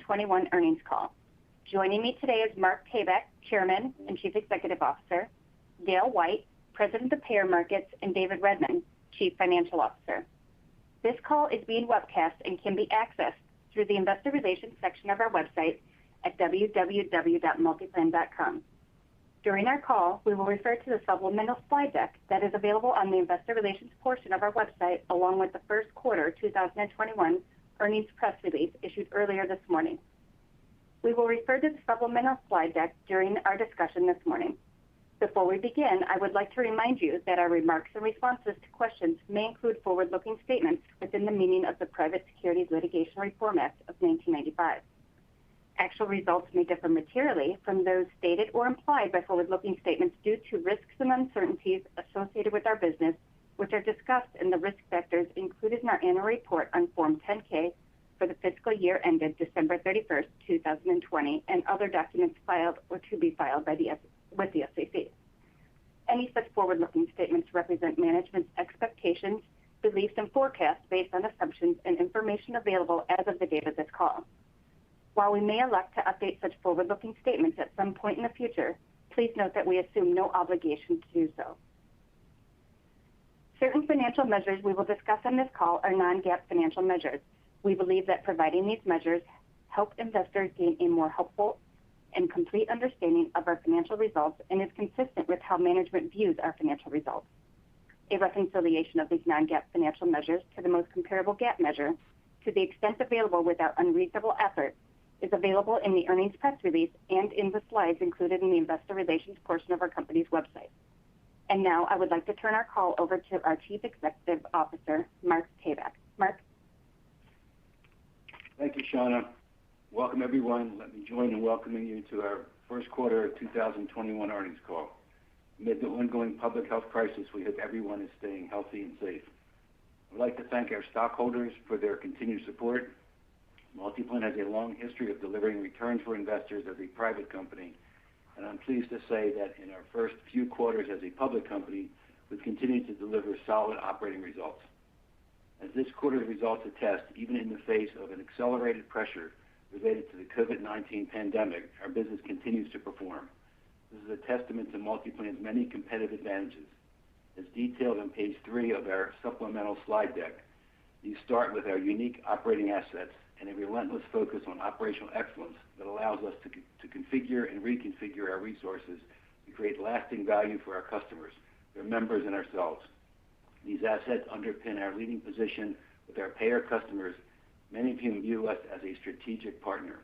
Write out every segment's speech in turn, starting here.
2021 earnings call. Joining me today is Mark Tabak, Chairman and Chief Executive Officer, Dale White, President of Payer Markets, and David Redmond, Chief Financial Officer. This call is being webcast and can be accessed through the Investor Relations section of our website at www.multiplan.com. During our call, we will refer to the supplemental slide deck that is available on the Investor Relations portion of our website, along with the first quarter 2021 earnings press release issued earlier this morning. We will refer to the supplemental slide deck during our discussion this morning. Before we begin, I would like to remind you that our remarks and responses to questions may include forward-looking statements within the meaning of the Private Securities Litigation Reform Act of 1995. Actual results may differ materially from those stated or implied by forward-looking statements due to risks and uncertainties associated with our business, which are discussed in the risk factors included in our annual report on Form 10-K for the fiscal year ended December 31st, 2020, and other documents filed or to be filed with the SEC. Any such forward-looking statements represent management's expectations, beliefs, and forecasts based on assumptions and information available as of the date of this call. While we may elect to update such forward-looking statements at some point in the future, please note that we assume no obligation to do so. Certain financial measures we will discuss on this call are non-GAAP financial measures. We believe that providing these measures help investors gain a more helpful and complete understanding of our financial results and is consistent with how management views our financial results. A reconciliation of these non-GAAP financial measures to the most comparable GAAP measure, to the extent available without unreasonable effort, is available in the earnings press release and in the slides included in the Investor Relations portion of our company's website. And now I would like to turn our call over to our Chief Executive Officer, Mark Tabak. Mark? Thank you, Shauna. Welcome, everyone. Let me join in welcoming you to our first quarter 2021 earnings call. Amid the ongoing public health crisis, we hope everyone is staying healthy and safe. I'd like to thank our stockholders for their continued support. Multiplan has a long history of delivering returns for investors as a private company, and I'm pleased to say that in our first few quarters as a public company, we've continued to deliver solid operating results. As this quarter's results attest, even in the face of an accelerated pressure related to the COVID-19 pandemic, our business continues to perform. This is a testament to Multiplan's many competitive advantages. As detailed on page 3 of our supplemental slide deck, these start with our unique operating assets and a relentless focus on operational excellence that allows us to configure and reconfigure our resources to create lasting value for our customers, their members, and ourselves. These assets underpin our leading position with our payer customers, many of whom view us as a strategic partner.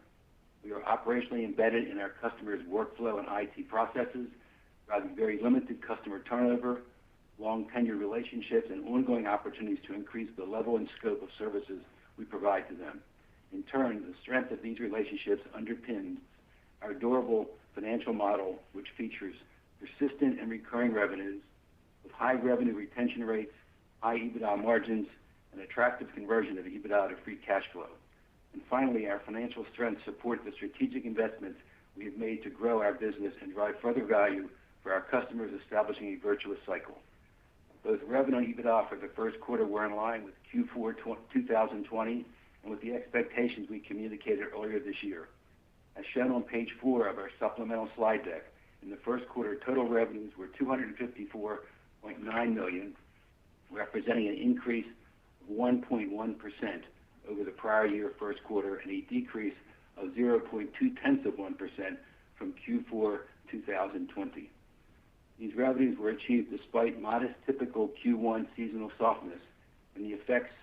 We are operationally embedded in our customers' workflow and IT processes, driving very limited customer turnover, long tenure relationships, and ongoing opportunities to increase the level and scope of services we provide to them. In turn, the strength of these relationships underpins our durable financial model, which features persistent and recurring revenues with high revenue retention rates, high EBITDA margins, and attractive conversion of EBITDA to free cash flow. And finally, our financial strength supports the strategic investments we have made to grow our business and drive further value for our customers, establishing a virtuous cycle. Both revenue and EBITDA for the first quarter were in line with Q4 2020 and with the expectations we communicated earlier this year. As shown on page 4 of our supplemental slide deck, in the first quarter, total revenues were $254.9 million, representing an increase of 1.1% over the prior year first quarter and a decrease of 0.2% from Q4 2020. These revenues were achieved despite modest typical Q1 seasonal softness and the effects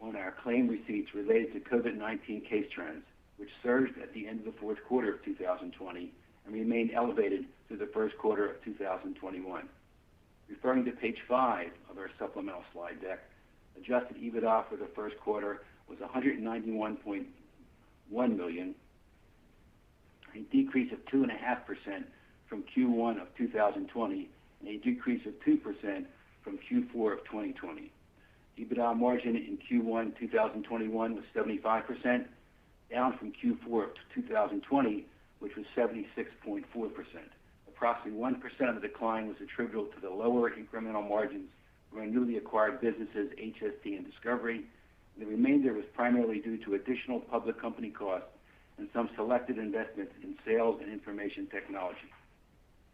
on our claim receipts related to COVID-19 case trends, which surged at the end of the fourth quarter of 2020 and remained elevated through the first quarter of 2021. Referring to page 5 of our supplemental slide deck, adjusted EBITDA for the first quarter was $191.1 million, a decrease of 2.5% from Q1 of 2020 and a decrease of 2% from Q4 of 2020. EBITDA margin in Q1 2021 was 75%, down from Q4 of 2020, which was 76.4%. Approximately 1% of the decline was attributable to the lower incremental margins from our newly acquired businesses, HST and Discovery. And the remainder was primarily due to additional public company costs and some selected investments in sales and information technology.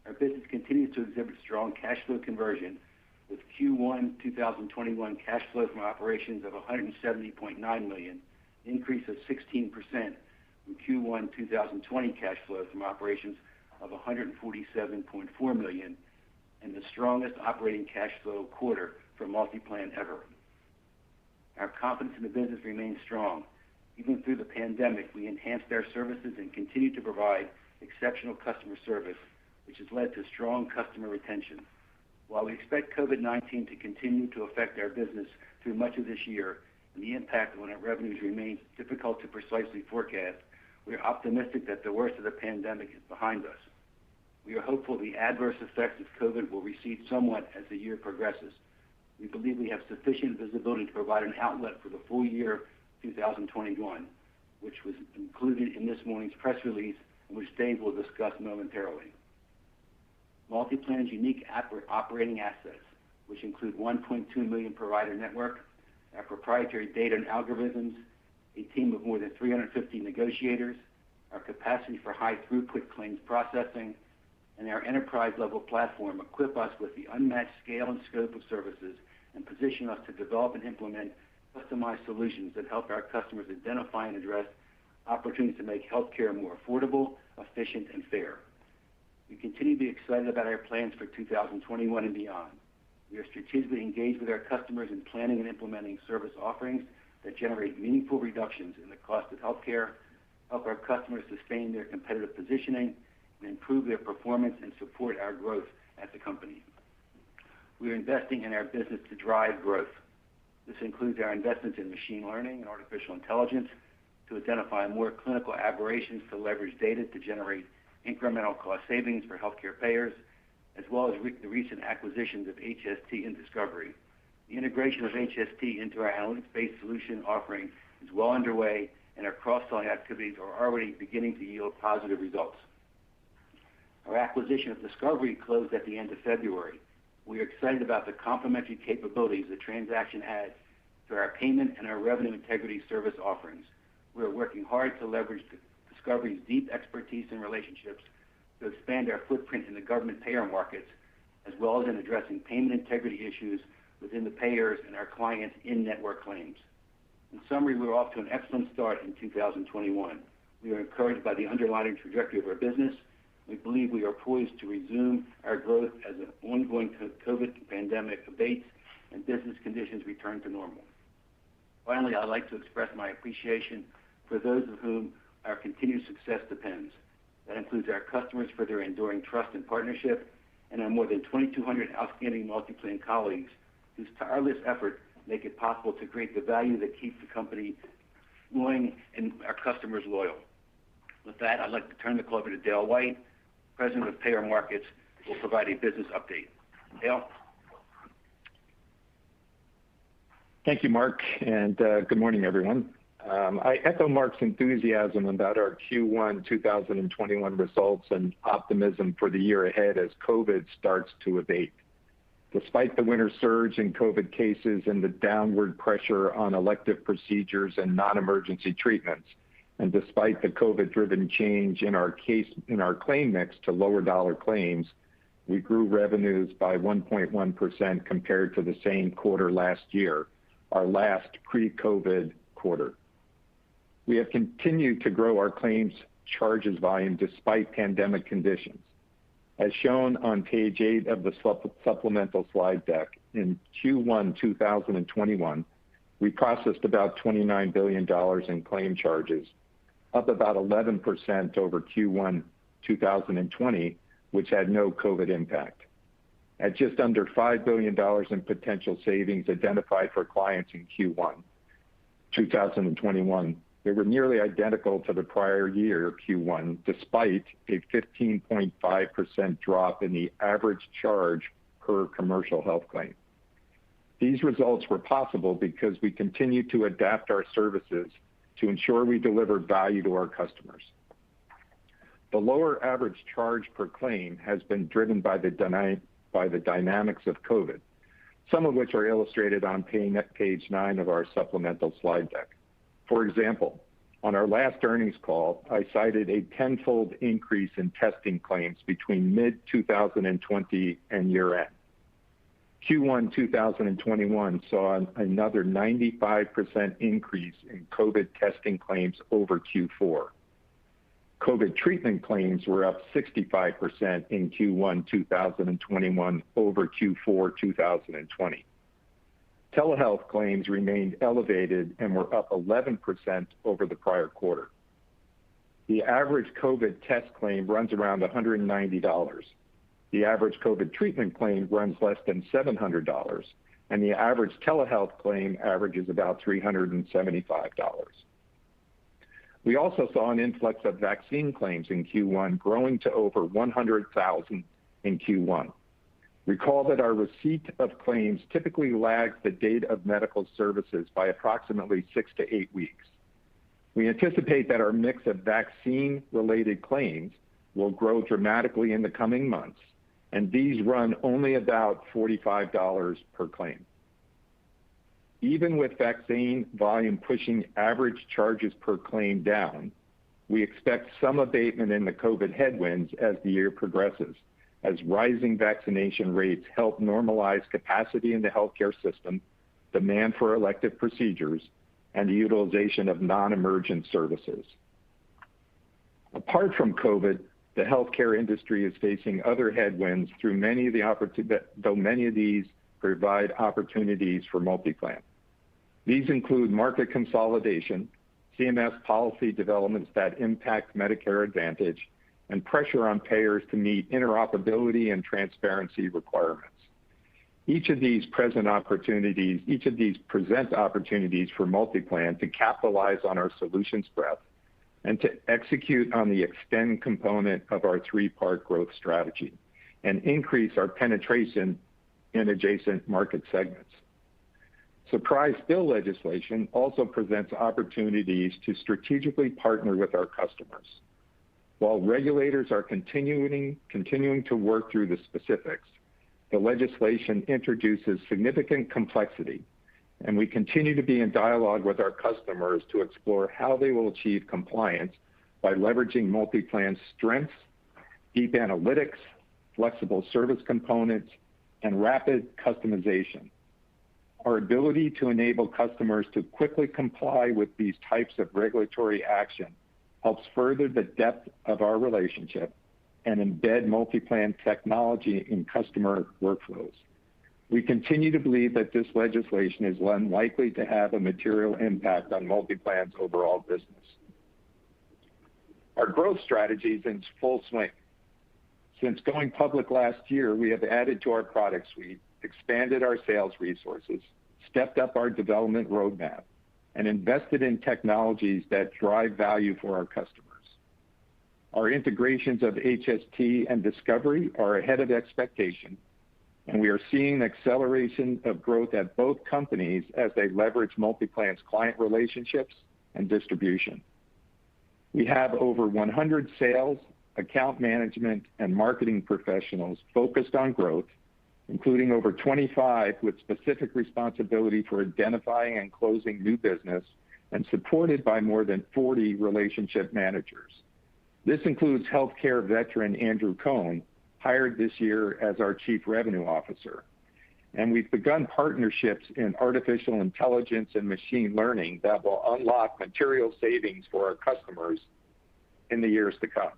Our business continues to exhibit strong cash flow conversion, with Q1 2021 cash flow from operations of $170.9 million, an increase of 16% from Q1 2020 cash flow from operations of $147.4 million, and the strongest operating cash flow quarter for Multiplan ever. Our confidence in the business remains strong. Even through the pandemic, we enhanced our services and continue to provide exceptional customer service, which has led to strong customer retention. While we expect COVID-19 to continue to affect our business through much of this year, and the impact on our revenues remains difficult to precisely forecast, we are optimistic that the worst of the pandemic is behind us. We are hopeful the adverse effects of COVID will recede somewhat as the year progresses. We believe we have sufficient visibility to provide an outlook for the full year 2021, which was included in this morning's press release and which Dave will discuss momentarily. Multiplan's unique operating assets, which include 1.2 million provider network, our proprietary data and algorithms, a team of more than 350 negotiators, our capacity for high throughput claims processing, and our enterprise-level platform equip us with the unmatched scale and scope of services and position us to develop and implement customized solutions that help our customers identify and address opportunities to make healthcare more affordable, efficient, and fair. We continue to be excited about our plans for 2021 and beyond. We are strategically engaged with our customers in planning and implementing service offerings that generate meaningful reductions in the cost of healthcare, help our customers sustain their competitive positioning, and improve their performance and support our growth at the company. We are investing in our business to drive growth. This includes our investments in machine learning and artificial intelligence to identify more clinical aberrations to leverage data to generate incremental cost savings for healthcare payers, as well as the recent acquisitions of HST and Discovery. The integration of HST into our analytics-based solution offering is well underway, and our cross-selling activities are already beginning to yield positive results. Our acquisition of Discovery closed at the end of February. We are excited about the complementary capabilities the transaction adds to our payment and our revenue integrity service offerings. We are working hard to leverage Discovery's deep expertise and relationships to expand our footprint in the government payer markets, as well as in addressing payment integrity issues within the payers and our clients' in-network claims. In summary, we're off to an excellent start in 2021. We are encouraged by the underlying trajectory of our business. We believe we are poised to resume our growth as an ongoing COVID pandemic abates and business conditions return to normal. Finally, I'd like to express my appreciation for those of whom our continued success depends. That includes our customers for their enduring trust and partnership, and our more than 2,200 outstanding Multiplan colleagues whose tireless effort make it possible to create the value that keeps the company going and our customers loyal. With that, I'd like to turn the call over to Dale White, President of Payer Markets, who will provide a business update. Dale? Thank you, Mark, and good morning, everyone. I echo Mark's enthusiasm about our Q1 2021 results and optimism for the year ahead as COVID starts to abate. Despite the winter surge in COVID cases and the downward pressure on elective procedures and non-emergency treatments, and despite the COVID-driven change in our claim mix to lower dollar claims, we grew revenues by 1.1% compared to the same quarter last year, our last pre-COVID quarter. We have continued to grow our claims charges volume despite pandemic conditions. As shown on page 8 of the supplemental slide deck, in Q1 2021, we processed about $29 billion in claim charges, up about 11% over Q1 2020, which had no COVID impact. At just under $5 billion in potential savings identified for clients in Q1 2021, they were nearly identical to the prior year Q1, despite a 15.5% drop in the average charge per commercial health claim. These results were possible because we continue to adapt our services to ensure we deliver value to our customers. The lower average charge per claim has been driven by the dynamics of COVID, some of which are illustrated on page 9 of our supplemental slide deck. For example, On our last earnings call, I cited a tenfold increase in testing claims between mid-2020 and year-end. Q1 2021 saw another 95% increase in COVID testing claims over Q4. COVID treatment claims were up 65% in Q1 2021 over Q4 2020. Telehealth claims remained elevated and were up 11% over the prior quarter. The average COVID test claim runs around $190. The average COVID treatment claim runs less than $700, and the average telehealth claim averages about $375. We also saw an influx of vaccine claims in Q1, growing to over 100,000 in Q1. Recall that our receipt of claims typically lags the date of medical services by approximately 6 to 8 weeks. We anticipate that our mix of vaccine-related claims will grow dramatically in the coming months, and these run only about $45 per claim. Even with vaccine volume pushing average charges per claim down, we expect some abatement in the COVID headwinds as the year progresses, as rising vaccination rates help normalize capacity in the healthcare system, demand for elective procedures, and the utilization of non-emergent services. Apart from COVID, the healthcare industry is facing other headwinds though many of these provide opportunities for Multiplan. These include market consolidation, CMS policy developments that impact Medicare Advantage, and pressure on payers to meet interoperability and transparency requirements. Each of these present opportunities for Multiplan to capitalize on our solutions breadth and to execute on the extend component of our three-part growth strategy and increase our penetration in adjacent market segments. Surprise bill legislation also presents opportunities to strategically partner with our customers. While regulators are continuing to work through the specifics, the legislation introduces significant complexity, and we continue to be in dialogue with our customers to explore how they will achieve compliance by leveraging Multiplan's strengths, deep analytics, flexible service components, and rapid customization. Our ability to enable customers to quickly comply with these types of regulatory action helps further the depth of our relationship and embed Multiplan technology in customer workflows. We continue to believe that this legislation is unlikely to have a material impact on Multiplan's overall business. Our growth strategy is in full swing. Since going public last year, we have added to our product suite, expanded our sales resources, stepped up our development roadmap, and invested in technologies that drive value for our customers. Our integrations of HST and Discovery are ahead of expectation, and we are seeing acceleration of growth at both companies as they leverage Multiplan's client relationships and distribution. We have over 100 sales, account management, and marketing professionals focused on growth, including over 25 with specific responsibility for identifying and closing new business and supported by more than 40 relationship managers. This includes healthcare veteran Andrew Cohn, hired this year as our Chief Revenue Officer. And we've begun partnerships in artificial intelligence and machine learning that will unlock material savings for our customers in the years to come.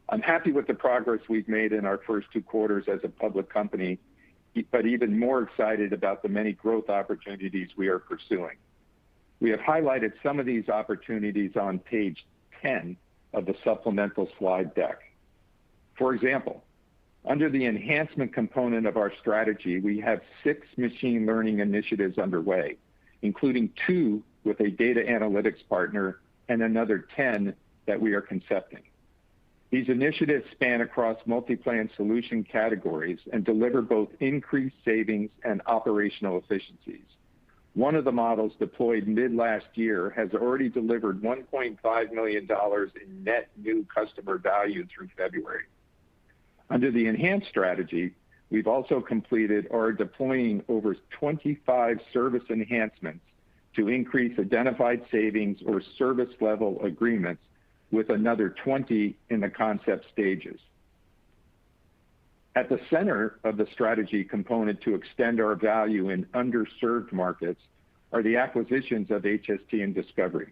I'm happy with the progress we've made in our first 2 quarters as a public company, but even more excited about the many growth opportunities we are pursuing. We have highlighted some of these opportunities on page 10 of the supplemental slide deck. For example, under the enhancement component of our strategy, we have 6 machine learning initiatives underway, including 2 with a data analytics partner and another 10 that we are concepting. These initiatives span across Multiplan solution categories and deliver both increased savings and operational efficiencies. One of the models deployed mid-last year has already delivered $1.5 million in net new customer value through February. Under the enhanced strategy, we've also completed or are deploying over 25 service enhancements to increase identified savings or service level agreements, with another 20 in the concept stages. At the center of the strategy component to extend our value in underserved markets are the acquisitions of HST and Discovery.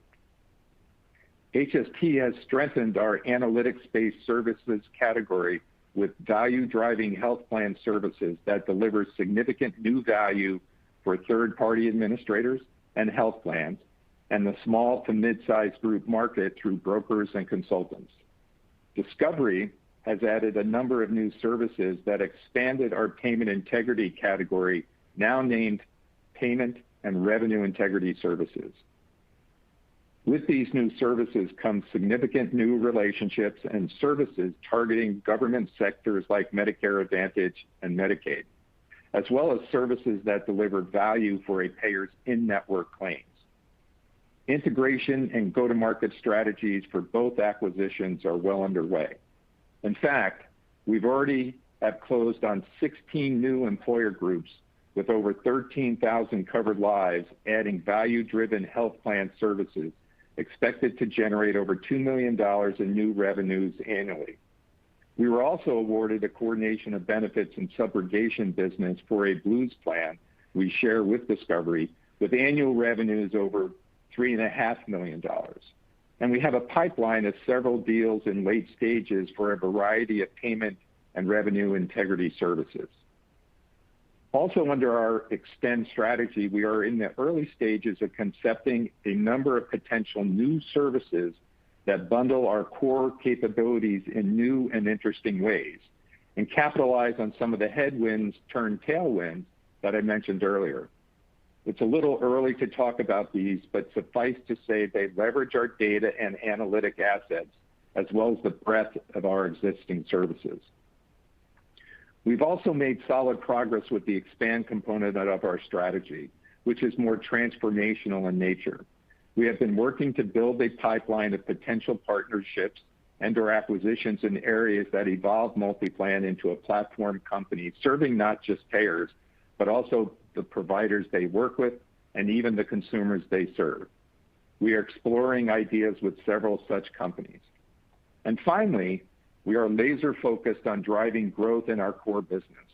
HST has strengthened our analytics-based services category with value-driving health plan services that deliver significant new value for third-party administrators and health plans, and the small to mid-sized group market through brokers and consultants. Discovery has added a number of new services that expanded our payment integrity category, now named Payment and Revenue Integrity Services. With these new services come significant new relationships and services targeting government sectors like Medicare Advantage and Medicaid, as well as services that deliver value for a payer's in-network claims. Integration and go-to-market strategies for both acquisitions are well underway. In fact, we've already have closed on 16 new employer groups with over 13,000 covered lives, adding value-driven health plan services expected to generate over $2 million in new revenues annually. We were also awarded a coordination of benefits and subrogation business for a Blues plan we share with Discovery, with annual revenues over $3.5 million. And we have a pipeline of several deals in late stages for a variety of payment and revenue integrity services. Also under our Extend strategy, we are in the early stages of concepting a number of potential new services that bundle our core capabilities in new and interesting ways and capitalize on some of the headwinds turned tailwinds that I mentioned earlier. It's a little early to talk about these, but suffice to say they leverage our data and analytic assets as well as the breadth of our existing services. We've also made solid progress with the Expand component of our strategy, which is more transformational in nature. We have been working to build a pipeline of potential partnerships and/or acquisitions in areas that evolve Multiplan into a platform company serving not just payers, but also the providers they work with and even the consumers they serve. We are exploring ideas with several such companies. And finally, we are laser focused on driving growth in our core business.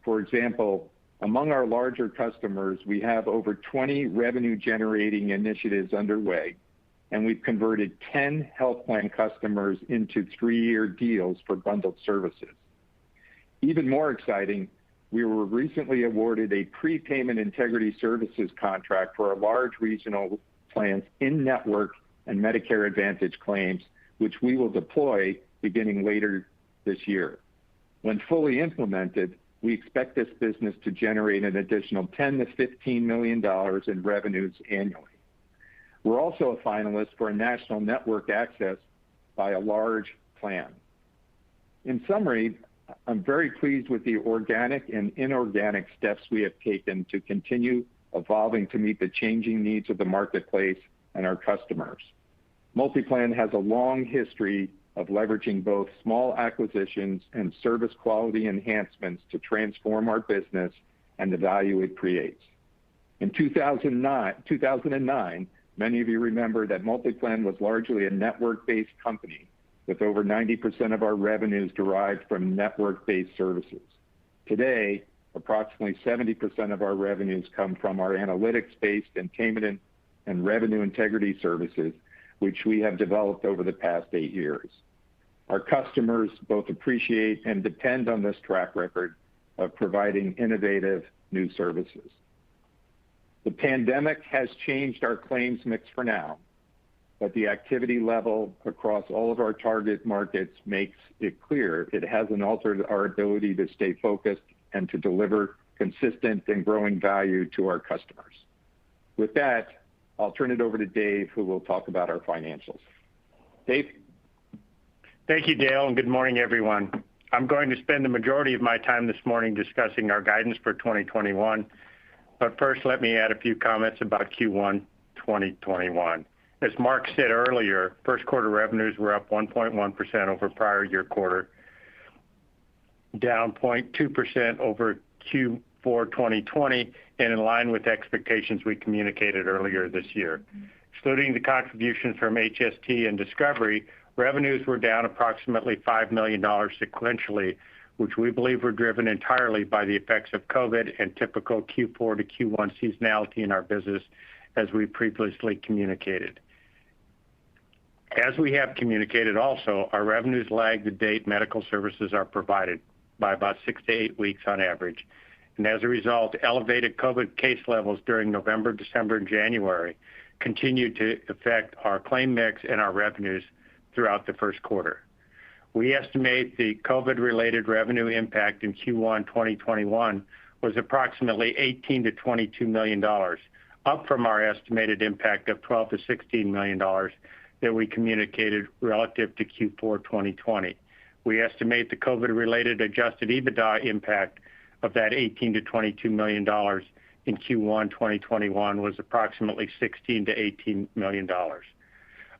For example, among our larger customers, we have over 20 revenue generating initiatives underway, and we've converted 10 health plan customers into 3-year deals for bundled services. Even more exciting, we were recently awarded a prepayment integrity services contract for our large regional plans in-network and Medicare Advantage claims, which we will deploy beginning later this year. When fully implemented, we expect this business to generate an additional $10 to $15 million in revenues annually. We're also a finalist for a national network access by a large plan. In summary, I'm very pleased with the organic and inorganic steps we have taken to continue evolving to meet the changing needs of the marketplace and our customers. Multiplan has a long history of leveraging both small acquisitions and service quality enhancements to transform our business and the value it creates. In 2009, many of you remember that Multiplan was largely a network-based company with over 90% of our revenues derived from network-based services. Today, approximately 70% of our revenues come from our analytics-based and payment and revenue integrity services, which we have developed over the past 8 years. Our customers both appreciate and depend on this track record of providing innovative new services. The pandemic has changed our claims mix for now, but the activity level across all of our target markets makes it clear it hasn't altered our ability to stay focused and to deliver consistent and growing value to our customers. With that, I'll turn it over to Dave, who will talk about our financials. Dave? Thank you, Dale, and good morning, everyone. I'm going to spend the majority of my time this morning discussing our guidance for 2021. But first, let me add a few comments about Q1 2021. As Mark said earlier, first quarter revenues were up 1.1% over prior year quarter, down 0.2% over Q1 for 2020 and in line with expectations we communicated earlier this year. Excluding the contributions from HST and Discovery, revenues were down approximately $5 million sequentially, which we believe were driven entirely by the effects of COVID and typical Q4 to Q1 seasonality in our business, as we previously communicated. As we have communicated also, our revenues lag the date medical services are provided by about 6 to 8 weeks on average. And as a result, elevated COVID case levels during November, December, and January continued to affect our claim mix and our revenues throughout the first quarter. We estimate the COVID-related revenue impact in Q1 2021 was approximately $18 to $22 million, up from our estimated impact of $12 to $16 million that we communicated relative to Q4 2020. We estimate the COVID-related adjusted EBITDA impact of that $18 to $22 million in Q1 2021 was approximately $16 to $18 million.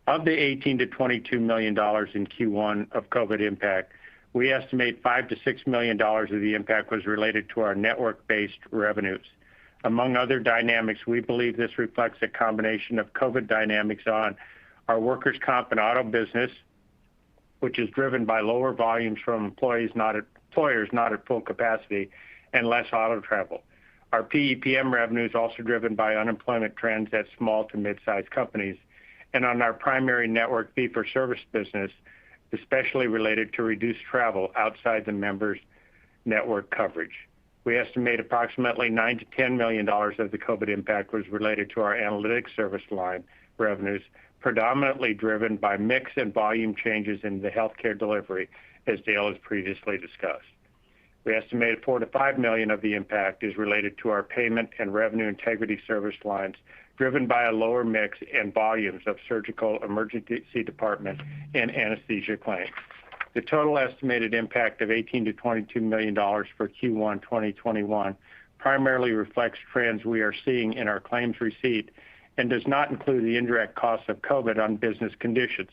Of the $18 to $22 million in Q1 of COVID impact, we estimate $5 to $6 million of the impact was related to our network-based revenues. Among other dynamics, we believe this reflects a combination of COVID dynamics on our workers' comp and auto business, which is driven by lower volumes from employers not at full capacity and less auto travel. Our PEPM revenue is also driven by unemployment trends at small to mid-sized companies, and on our primary network fee-for-service business, especially related to reduced travel outside the members' network coverage. We estimate approximately $9 to $10 million of the COVID impact was related to our analytics service line revenues, predominantly driven by mix and volume changes in the healthcare delivery, as Dale has previously discussed. We estimate $4 to $5 million of the impact is related to our payment and revenue integrity service lines, driven by a lower mix and volumes of surgical emergency department and anesthesia claims. The total estimated impact of $18 to $22 million for Q1 2021 primarily reflects trends we are seeing in our claims receipt and does not include the indirect costs of COVID on business conditions,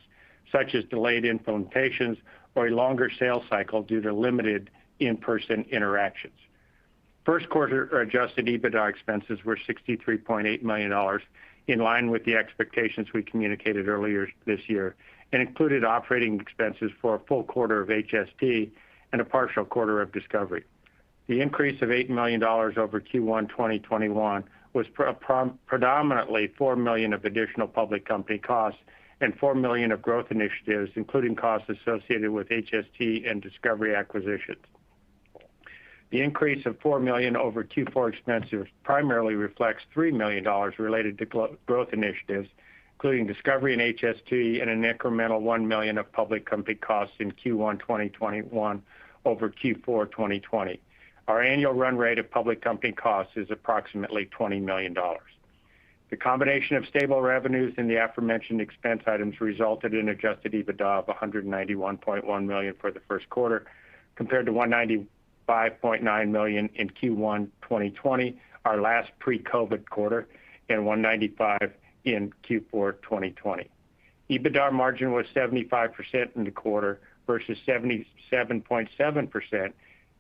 such as delayed implementations or a longer sales cycle due to limited in-person interactions. First quarter adjusted EBITDA expenses were $63.8 million, in line with the expectations we communicated earlier this year, and included operating expenses for a full quarter of HST and a partial quarter of Discovery. The increase of $8 million over Q1 2021 was predominantly $4 million of additional public company costs and $4 million of growth initiatives, including costs associated with HST and Discovery acquisitions. The increase of $4 million over Q4 expenses primarily reflects $3 million related to growth initiatives, including Discovery and HST, and an incremental $1 million of public company costs in Q1 2021 over Q4 2020. Our annual run rate of public company costs is approximately $20 million. The combination of stable revenues and the aforementioned expense items resulted in adjusted EBITDA of $191.1 million for the first quarter, compared to $195.9 million in Q1 2020, our last pre-COVID quarter, and $195 in Q4 2020. EBITDA margin was 75% in the quarter versus 77.7%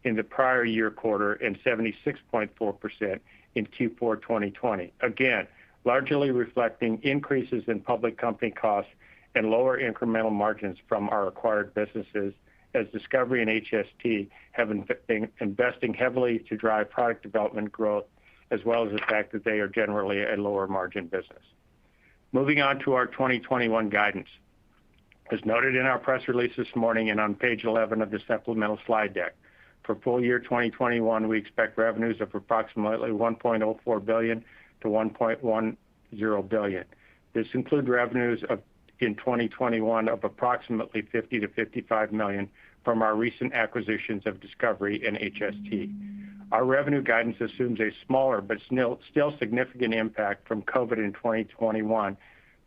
in the prior year quarter and 76.4% in Q4 2020. Again, largely reflecting increases in public company costs and lower incremental margins from our acquired businesses, as Discovery and HST have been investing heavily to drive product development growth, as well as the fact that they are generally a lower margin business. Moving on to our 2021 guidance. As noted in our press release this morning and on page 11 of the supplemental slide deck, for full year 2021, we expect revenues of approximately $1.04 billion to $1.10 billion. This includes revenues in 2021 of approximately $50 to $55 million from our recent acquisitions of Discovery and HST. Our revenue guidance assumes a smaller but still significant impact from COVID in 2021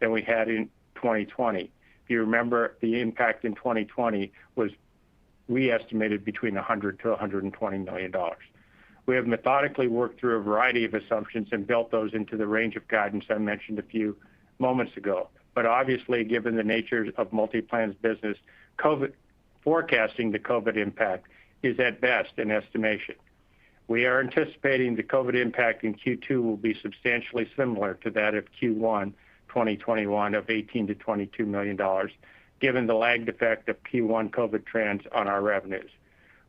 than we had in 2020. If you remember, the impact in 2020 was, we estimated, between $100 to $120 million. We have methodically worked through a variety of assumptions and built those into the range of guidance I mentioned a few moments ago. But obviously, given the nature of Multiplan's business, forecasting the COVID impact is at best an estimation. We are anticipating the COVID impact in Q2 will be substantially similar to that of Q1 2021 of $18 to $22 million, given the lagged effect of Q1 COVID trends on our revenues.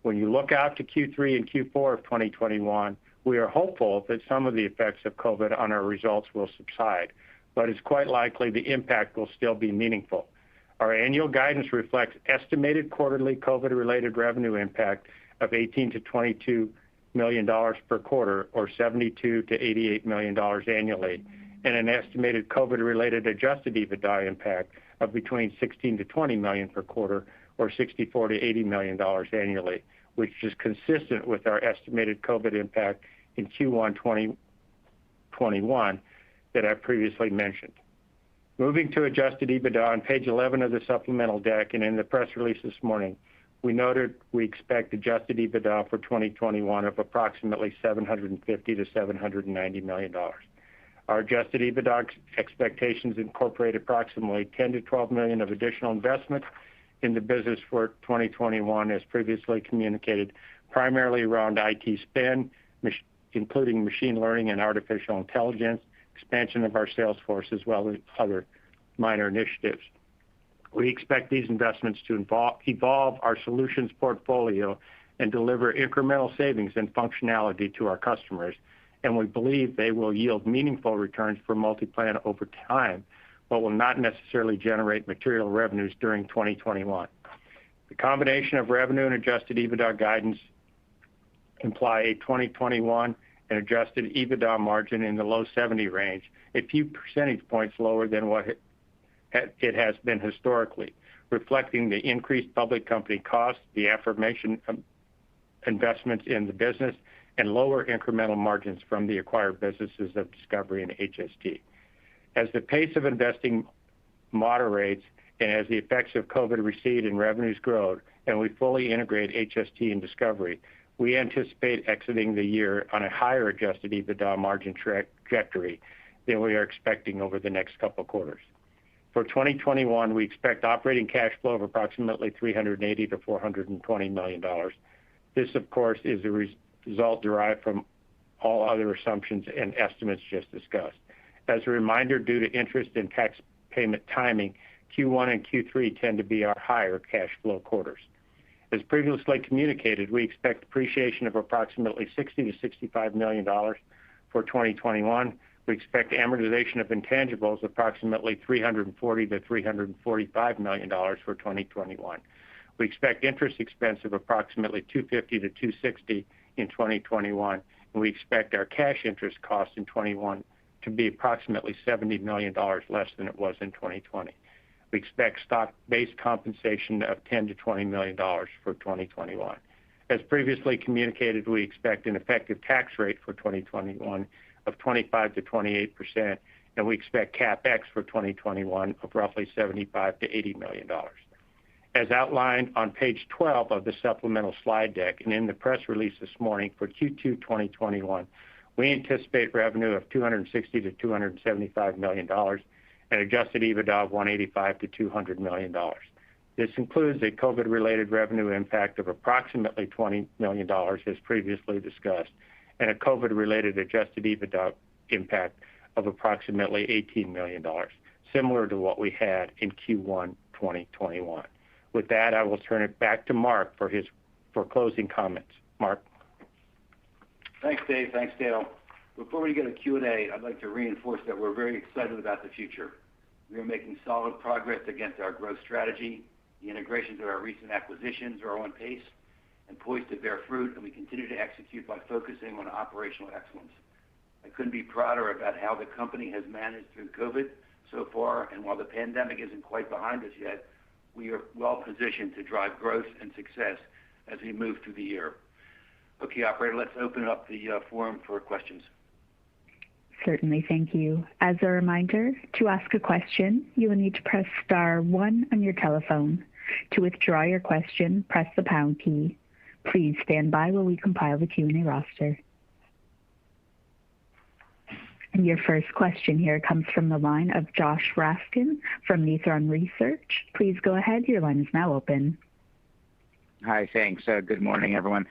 When you look out to Q3 and Q4 of 2021, we are hopeful that some of the effects of COVID on our results will subside, but it's quite likely the impact will still be meaningful. Our annual guidance reflects estimated quarterly COVID-related revenue impact of $18 to $22 million per quarter, or $72 to $88 million annually, and an estimated COVID-related adjusted EBITDA impact of between $16 to $20 million per quarter, or $64 to $80 million annually, which is consistent with our estimated COVID impact in Q1 2021 that I previously mentioned. Moving to adjusted EBITDA on page 11 of the supplemental deck and in the press release this morning, we noted we expect adjusted EBITDA for 2021 of approximately $750 to $790 million. Our adjusted EBITDA expectations incorporate approximately $10 to $12 million of additional investment in the business for 2021, as previously communicated, primarily around IT spend, including machine learning and artificial intelligence, expansion of our sales force, as well as other minor initiatives. We expect these investments to evolve our solutions portfolio and deliver incremental savings and functionality to our customers, and we believe they will yield meaningful returns for Multiplan over time, but will not necessarily generate material revenues during 2021. The combination of revenue and adjusted EBITDA guidance imply a 2021 and adjusted EBITDA margin in the low 70 range, a few percentage points lower than what it has been historically, reflecting the increased public company costs, the aforementioned investments in the business, and lower incremental margins from the acquired businesses of Discovery and HST. As the pace of investing moderates and as the effects of COVID recede and revenues grow, and we fully integrate HST and Discovery, we anticipate exiting the year on a higher adjusted EBITDA margin trajectory than we are expecting over the next couple of quarters. For 2021, we expect operating cash flow of approximately $380 to $420 million. This, of course, is a result derived from all other assumptions and estimates just discussed. As a reminder, due to interest and tax payment timing, Q1 and Q3 tend to be our higher cash flow quarters. As previously communicated, we expect depreciation of approximately $60 to $65 million for 2021. We expect amortization of intangibles approximately $340 to $345 million for 2021. We expect interest expense of approximately $250 to $260 in 2021, and we expect our cash interest cost in 2021 to be approximately $70 million less than it was in 2020. We expect stock-based compensation of $10 to $20 million for 2021. As previously communicated, we expect an effective tax rate for 2021 of 25 to 28%, and we expect CapEx for 2021 of roughly $75 to $80 million. As outlined on page 12 of the supplemental slide deck and in the press release this morning for Q2 2021, we anticipate revenue of $260 to $275 million and adjusted EBITDA of $185 to $200 million. This includes a COVID-related revenue impact of approximately $20 million, as previously discussed, and a COVID-related adjusted EBITDA impact of approximately $18 million, similar to what we had in Q1 2021. With that, I will turn it back to Mark for closing comments. Mark? Thanks, Dave. Thanks, Dale. Before we get to Q&A, I'd like to reinforce that we're very excited about the future. We are making solid progress against our growth strategy. The integrations of our recent acquisitions are on pace and poised to bear fruit, and we continue to execute by focusing on operational excellence. I couldn't be prouder about how the company has managed through COVID so far, and while the pandemic isn't quite behind us yet, we are well positioned to drive growth and success as we move through the year. Okay, operator, let's open up the forum for questions. Certainly, thank you. As a reminder, to ask a question, you will need to press *1 on your telephone. To withdraw your question, press the # key. Please stand by while we compile the Q&A roster. And your first question here comes from the line of Josh Raskin from Nephron Research. Please go ahead. Your line is now open. Hi, thanks. Good morning, everyone.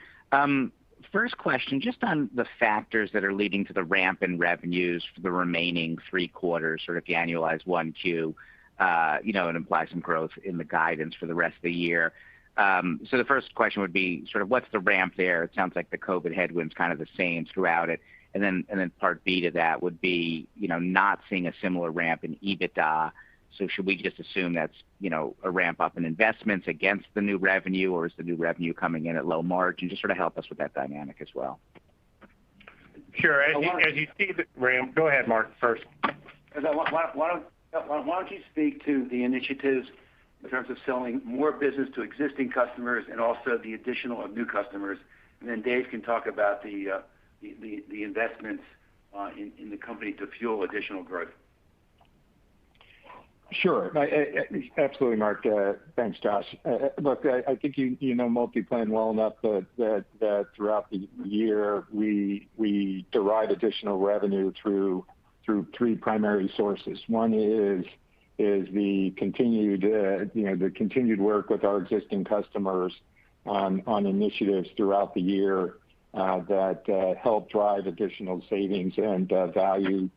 First question, just on the factors that are leading to the ramp in revenues for the remaining 3 quarters, sort of if you annualize 1Q, and imply some growth in the guidance for the rest of the year. So the first question would be sort of what's the ramp there? It sounds like the COVID headwind's kind of the same throughout it. And then part B to that would be, not seeing a similar ramp in EBITDA. So should we just assume that's, a ramp up in investments against the new revenue, or is the new revenue coming in at low margin? Just sort of help us with that dynamic as well. Sure. As you see the ramp, go ahead, Mark, first. Why don't you speak to the initiatives in terms of selling more business to existing customers and also the additional of new customers, and then Dave can talk about the investments in the company to fuel additional growth. Sure. Absolutely, Mark. Thanks, Josh. Look, I think you know Multiplan well enough that throughout the year we derive additional revenue through 3 primary sources. One is the continued work with our existing customers on initiatives throughout the year that help drive additional savings and value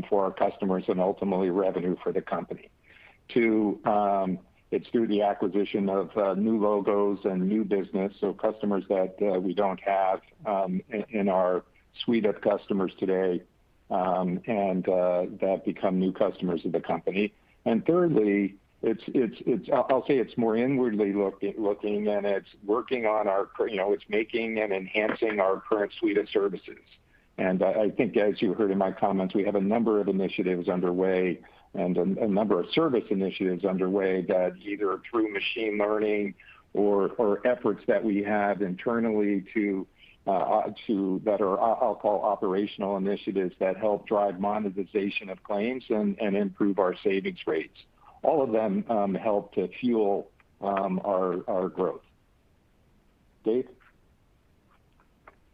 for our customers and ultimately revenue for the company. 2, it's through the acquisition of new logos and new business, so customers that we don't have in our suite of customers today, and that become new customers of the company. And thirdly, I'll say it's more inwardly looking, and it's working on it's making and enhancing our current suite of services. And I think, as you heard in my comments, we have a number of initiatives underway and a number of service initiatives underway that either through machine learning or efforts that we have internally that are, I'll call, operational initiatives that help drive monetization of claims and improve our savings rates. All of them help to fuel our growth. Dave?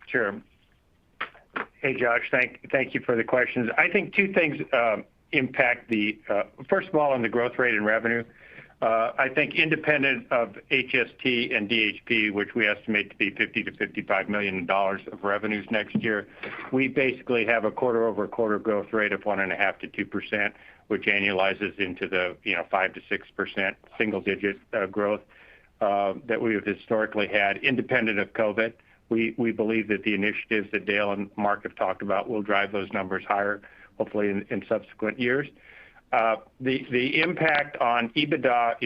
Sure. Hey, Josh, thank you for the questions. I think 2 things impact first of all, on the growth rate and revenue. I think independent of HST and DHP, which we estimate to be $50 to $55 million of revenues next year, we basically have a quarter-over-quarter growth rate of 1.5% to 2%, which annualizes into the 5 to 6% single-digit growth that we have historically had, independent of COVID. We believe that the initiatives that Dale and Mark have talked about will drive those numbers higher, hopefully in subsequent years. The impact on EBITDA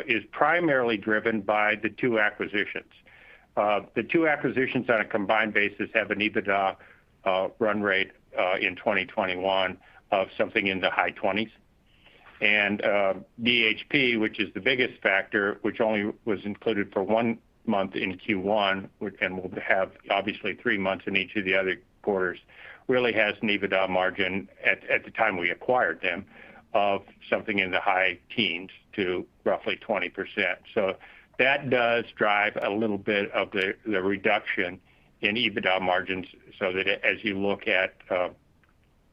is primarily driven by the 2 acquisitions. The 2 acquisitions on a combined basis have an EBITDA run rate in 2021 of something in the high 20s. And DHP, which is the biggest factor, which only was included for 1 month in Q1, and will have obviously 3 months in each of the other quarters, really has an EBITDA margin at the time we acquired them of something in the high teens to roughly 20%. So that does drive a little bit of the reduction in EBITDA margins, so that as you look at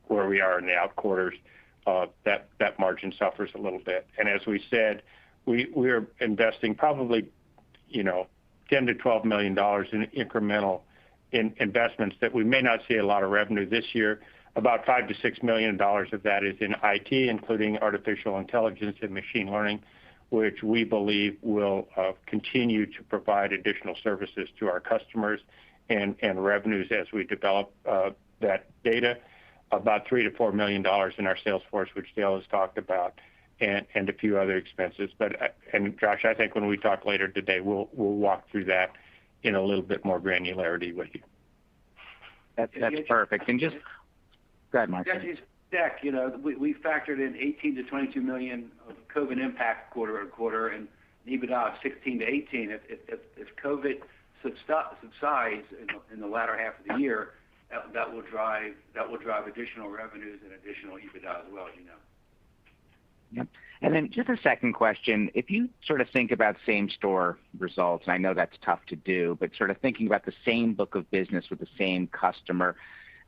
where we are in the out quarters, that margin suffers a little bit. And as we said, we're investing probably $10 to $12 million in incremental investments that we may not see a lot of revenue this year. About $5 to $6 million of that is in IT, including artificial intelligence and machine learning, which we believe will continue to provide additional services to our customers and revenues as we develop that data. About $3 to $4 million in our sales force, which Dale has talked about, and a few other expenses. And Josh, I think when we talk later today, we'll walk through that in a little bit more granularity with you. That's perfect. And just go ahead, Mark. Deck, we factored in 18 to 22 million of COVID impact quarter on quarter, and EBITDA of 16 to 18. If COVID subsides in the latter half of the year, that will drive additional revenues and additional EBITDA as well, as you know. Yep. And then just a second question. If you sort of think about same-store results, and I know that's tough to do, but sort of thinking about the same book of business with the same customer,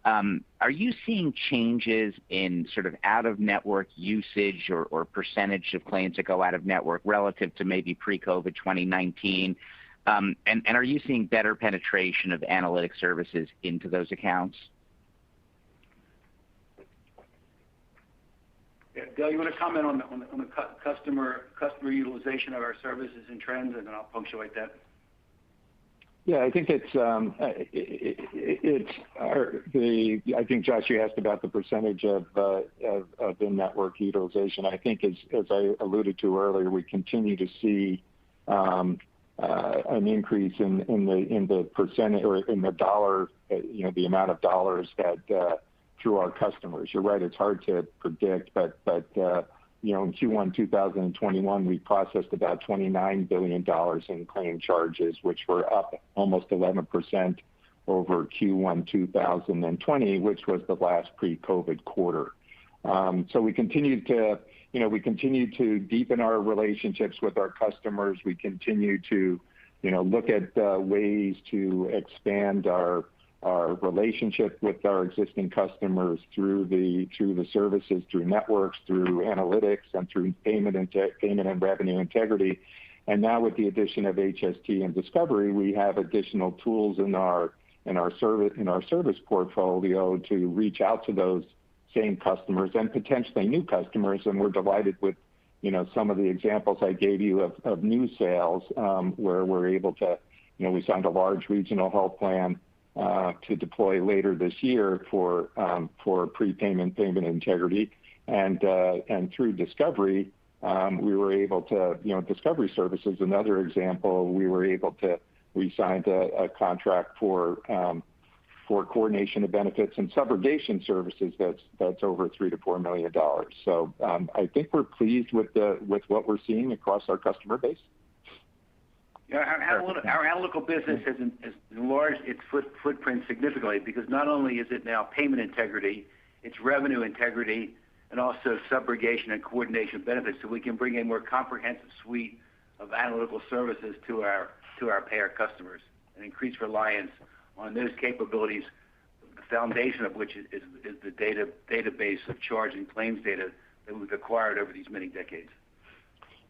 are you seeing changes in sort of out-of-network usage or percentage of claims that go out of network relative to maybe pre-COVID 2019? And are you seeing better penetration of analytic services into those accounts? Yeah, Dale, you want to comment on the customer utilization of our services and trends, and then I'll punctuate that. Yeah, I think I think Josh, you asked about the percentage of in-network utilization. I think as I alluded to earlier, we continue to see an increase in the percentage or in the dollar, the amount of dollars that through our customers. You're right, it's hard to predict, but in Q1 2021, we processed about $29 billion in claim charges, which were up almost 11% over Q1 2020, which was the last pre-COVID quarter. So we continue to deepen our relationships with our customers. We continue to look at ways to expand our relationship with our existing customers through the services, through networks, through analytics, and through payment and revenue integrity. And now with the addition of HST and Discovery, we have additional tools in our service portfolio to reach out to those same customers and potentially new customers. And we're delighted with some of the examples I gave you of new sales, where we're able to, we signed a large regional health plan to deploy later this year for prepayment payment integrity, and through Discovery, we were able to, Discovery Services, another example, we signed a contract for coordination of benefits and subrogation services that's over $3 to $4 million. So I think we're pleased with what we're seeing across our customer base. Yeah, our analytical business has enlarged its footprint significantly, because not only is it now payment integrity, it's revenue integrity, and also subrogation and coordination of benefits, so we can bring a more comprehensive suite of analytical services to our payer customers and increase reliance on those capabilities, the foundation of which is the database of charge and claims data that we've acquired over these many decades.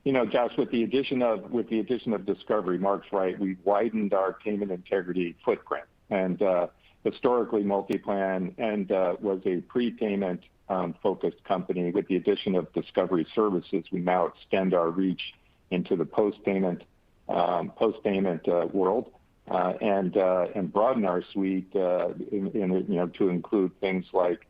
Josh, with the addition of Discovery, Mark's right. We've widened our payment integrity footprint, and historically, Multiplan was a prepayment focused company. With the addition of Discovery Services, we now extend our reach into the post-payment world, and broaden our suite to include things like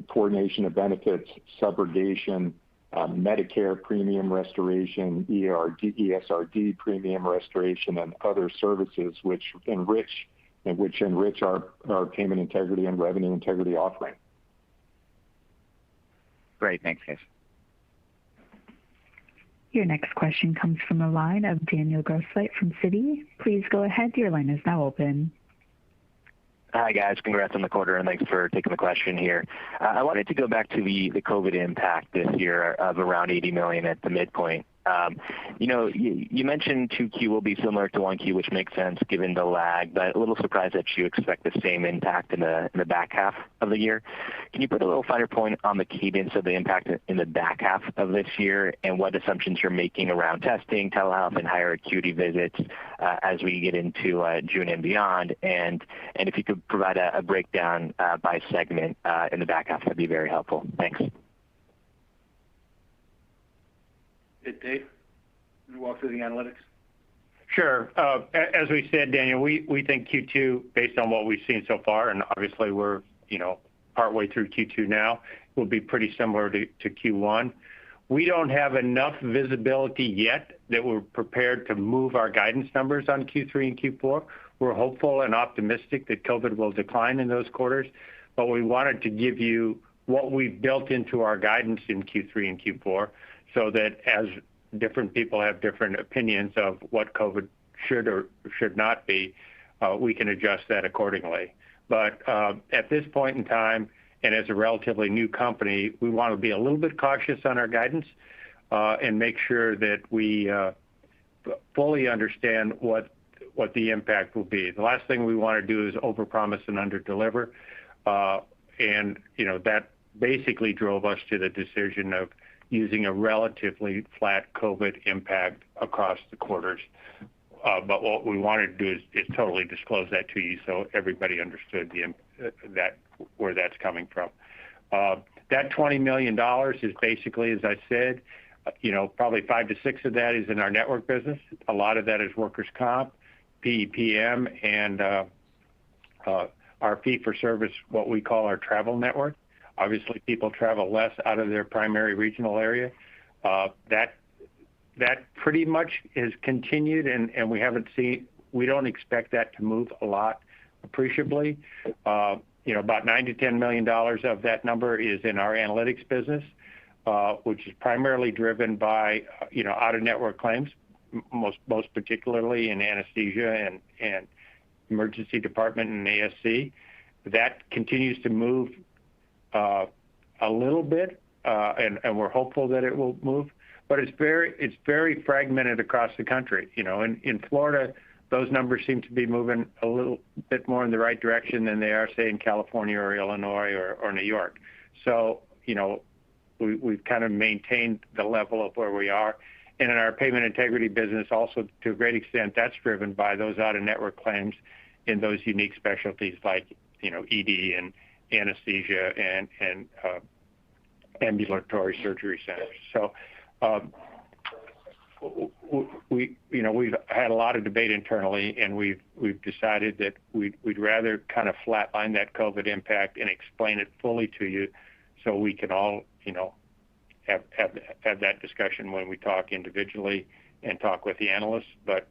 coordination of benefits, subrogation, Medicare premium restoration, ESRD premium restoration, and other services which enrich our payment integrity and revenue integrity offering. Great, thanks, guys. Your next question comes from the line of Daniel Grosslight from Citi. Please go ahead. Your line is now open. Hi, guys. Congrats on the quarter, and thanks for taking the question here. I wanted to go back to the COVID impact this year of around $80 million at the midpoint. You mentioned 2Q will be similar to 1Q, which makes sense given the lag, but a little surprised that you expect the same impact in the back half of the year. Can you put a little finer point on the cadence of the impact in the back half of this year, and what assumptions you're making around testing, telehealth, and higher acuity visits as we get into June and beyond? And if you could provide a breakdown by segment in the back half, that'd be very helpful. Thanks. Dave, you want to walk through the analytics? Sure. As we said, Daniel, we think Q2, based on what we've seen so far, and obviously we're partway through Q2 now, will be pretty similar to Q1. We don't have enough visibility yet that we're prepared to move our guidance numbers on Q3 and Q4. We're hopeful and optimistic that COVID will decline in those quarters, but we wanted to give you what we've built into our guidance in Q3 and Q4, so that as different people have different opinions of what COVID should or should not be, we can adjust that accordingly. But at this point in time, and as a relatively new company, we want to be a little bit cautious on our guidance and make sure that we fully understand what the impact will be. The last thing we want to do is overpromise and underdeliver, and that basically drove us to the decision of using a relatively flat COVID impact across the quarters. But what we wanted to do is totally disclose that to you so everybody understood where that's coming from. That $20 million is basically, as I said, probably 5 to 6 of that is in our network business. A lot of that is workers' comp, PEPM, and our fee-for-service, what we call our travel network. Obviously, people travel less out of their primary regional area. That pretty much has continued, and we don't expect that to move a lot appreciably. About $9 to $10 million of that number is in our analytics business, which is primarily driven by out-of-network claims, most particularly in anesthesia and emergency department and ASC. That continues to move a little bit, and we're hopeful that it will move. But it's very fragmented across the country. In Florida, those numbers seem to be moving a little bit more in the right direction than they are, say, in California or Illinois or New York. So, we've kind of maintained the level of where we are. And in our payment integrity business, also to a great extent, that's driven by those out-of-network claims in those unique specialties like, ED and anesthesia and ambulatory surgery centers. So, we've had a lot of debate internally, and we've decided that we'd rather kind of flatline that COVID impact and explain it fully to you, so we can all have that discussion when we talk individually and talk with the analysts. But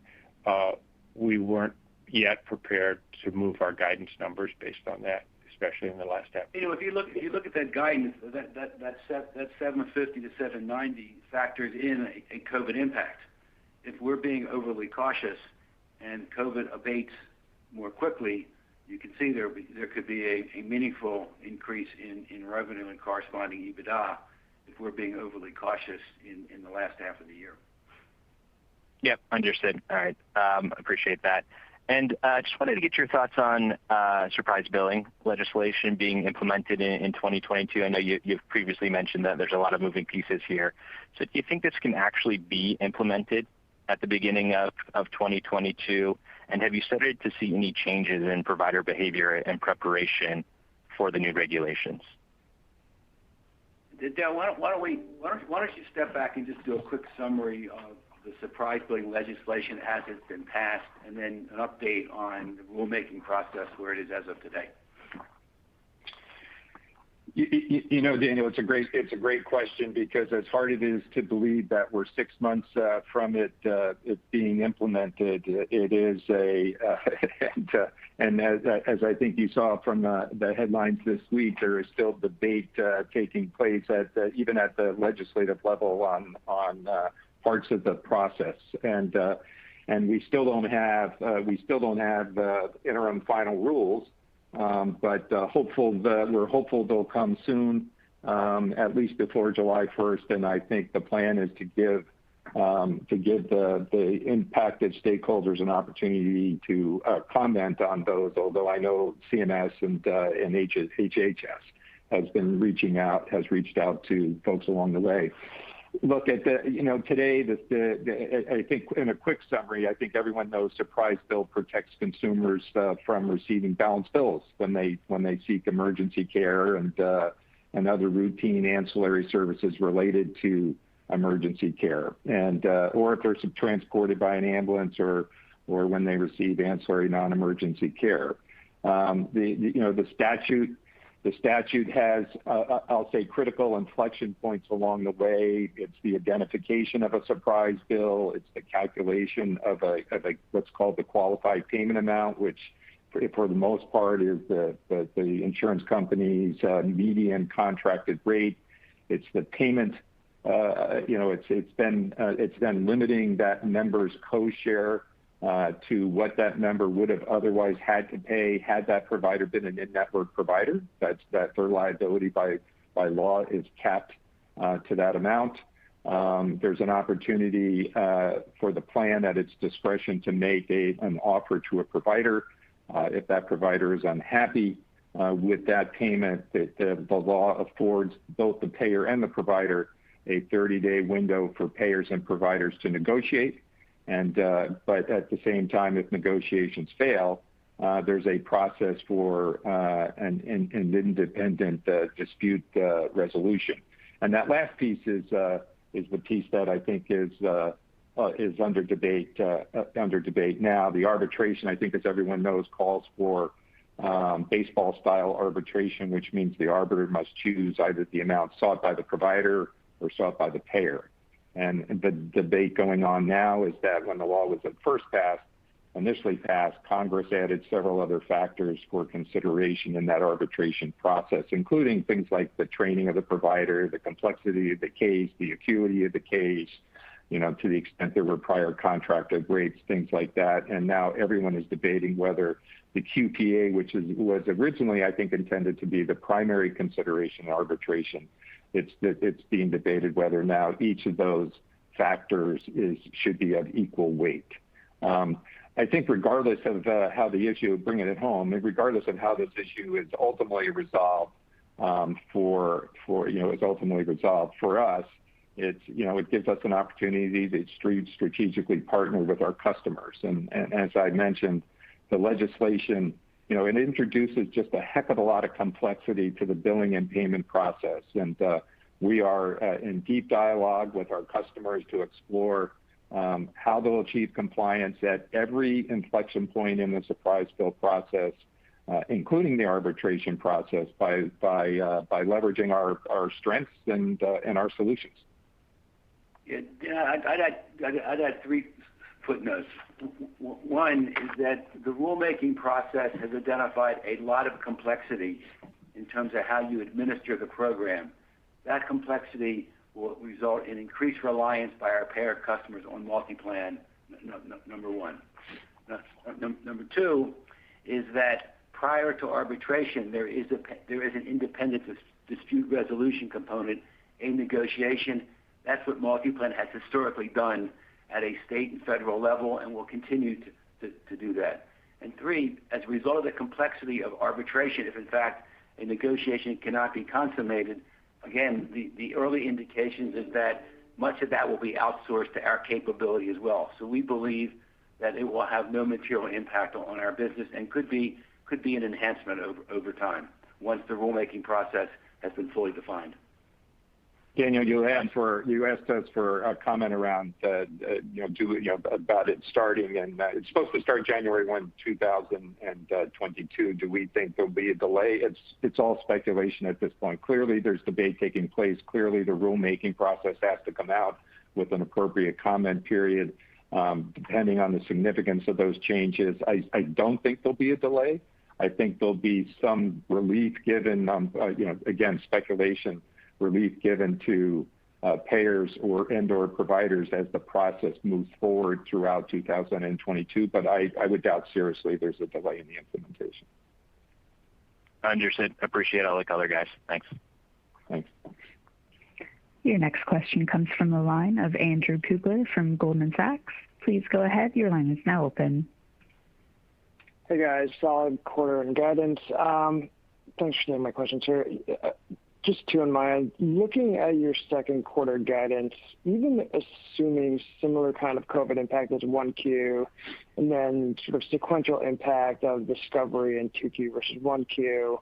we weren't yet prepared to move our guidance numbers based on that, especially in the last half. If you look at that guidance, that 750 to 790 factors in a COVID impact. If we're being overly cautious and COVID abates more quickly, you can see there could be a meaningful increase in revenue and corresponding EBITDA if we're being overly cautious in the last half of the year. Yep, understood. All right, appreciate that. And just wanted to get your thoughts on surprise billing legislation being implemented in 2022. I know you've previously mentioned that there's a lot of moving pieces here. So do you think this can actually be implemented at the beginning of 2022? And have you started to see any changes in provider behavior and preparation for the new regulations? Dale, why don't you step back and just do a quick summary of the surprise billing legislation as it's been passed, and then an update on the rulemaking process where it is as of today. Daniel, it's a great question, because as hard it is to believe that we're 6 months from it being implemented, it is and as I think you saw from the headlines this week, there is still debate taking place even at the legislative level on parts of the process, and we still don't have interim final rules, but we're hopeful they'll come soon, at least before July 1st. And I think the plan is to give the impacted stakeholders an opportunity to comment on those. Although I know CMS and HHS has reached out to folks along the way. Look at today. I think in a quick summary, I think everyone knows surprise bill protects consumers from receiving balance bills when they seek emergency care and other routine ancillary services related to emergency care, and or if they're transported by an ambulance or when they receive ancillary non-emergency care. The statute has, I'll say, critical inflection points along the way. It's the identification of a surprise bill. It's the calculation of a what's called the qualified payment amount, which for the most part is the insurance company's median contracted rate. It's the payment. It's been limiting that member's co-share to what that member would have otherwise had to pay had that provider been an in-network provider. That their liability by law is capped to that amount. There's an opportunity for the plan at its discretion to make an offer to a provider. If that provider is unhappy with that payment, the law affords both the payer and the provider a 30-day window for payers and providers to negotiate. But at the same time, if negotiations fail, there's a process for an independent dispute resolution. And that last piece is the piece that I think is under debate now. The arbitration, I think, as everyone knows, calls for baseball-style arbitration, which means the arbiter must choose either the amount sought by the provider or sought by the payer. And the debate going on now is that when the law was initially passed, Congress added several other factors for consideration in that arbitration process, including things like the training of the provider, the complexity of the case, the acuity of the case, to the extent there were prior contracted rates, things like that. And now everyone is debating whether the QPA, which was originally, I think, intended to be the primary consideration in arbitration, it's being debated whether now each of those factors should be of equal weight. I think regardless of how the issue, bringing it home, and regardless of how this issue is ultimately resolved for us, it gives us an opportunity to strategically partner with our customers. And as I mentioned, the legislation, it introduces just a heck of a lot of complexity to the billing and payment process. And we are in deep dialogue with our customers to explore how they'll achieve compliance at every inflection point in the surprise bill process, including the arbitration process, by leveraging our strengths and our solutions. Yeah, I'd add three footnotes. One is that the rulemaking process has identified a lot of complexity in terms of how you administer the program. That complexity will result in increased reliance by our payer customers on Multiplan, number one. Number two is that prior to arbitration, there is an independent dispute resolution component, a negotiation. That's what Multiplan has historically done at a state and federal level, and will continue to do that. And three, as a result of the complexity of arbitration, if in fact a negotiation cannot be consummated, again, the early indications is that much of that will be outsourced to our capability as well. So we believe that it will have no material impact on our business and could be an enhancement over time once the rulemaking process has been fully defined. Daniel, you asked us for a comment around about it starting, and it's supposed to start January 1, 2022. Do we think there'll be a delay? It's all speculation at this point. Clearly, there's debate taking place. Clearly, the rulemaking process has to come out with an appropriate comment period, depending on the significance of those changes. I don't think there'll be a delay. I think there'll be some relief given, again, speculation, relief given to payers or providers as the process moves forward throughout 2022. But I would doubt seriously there's a delay in the implementation. Understood. Appreciate all the color, guys. Thanks. Thanks. Your next question comes from the line of Andrew Kugler from Goldman Sachs. Please go ahead. Your line is now open. Hey guys, solid quarter and guidance. Thanks for taking my questions here. Just two on my end. Looking at your second quarter guidance, even assuming similar kind of COVID impact as 1Q, and then sort of sequential impact of Discovery in 2Q versus 1Q,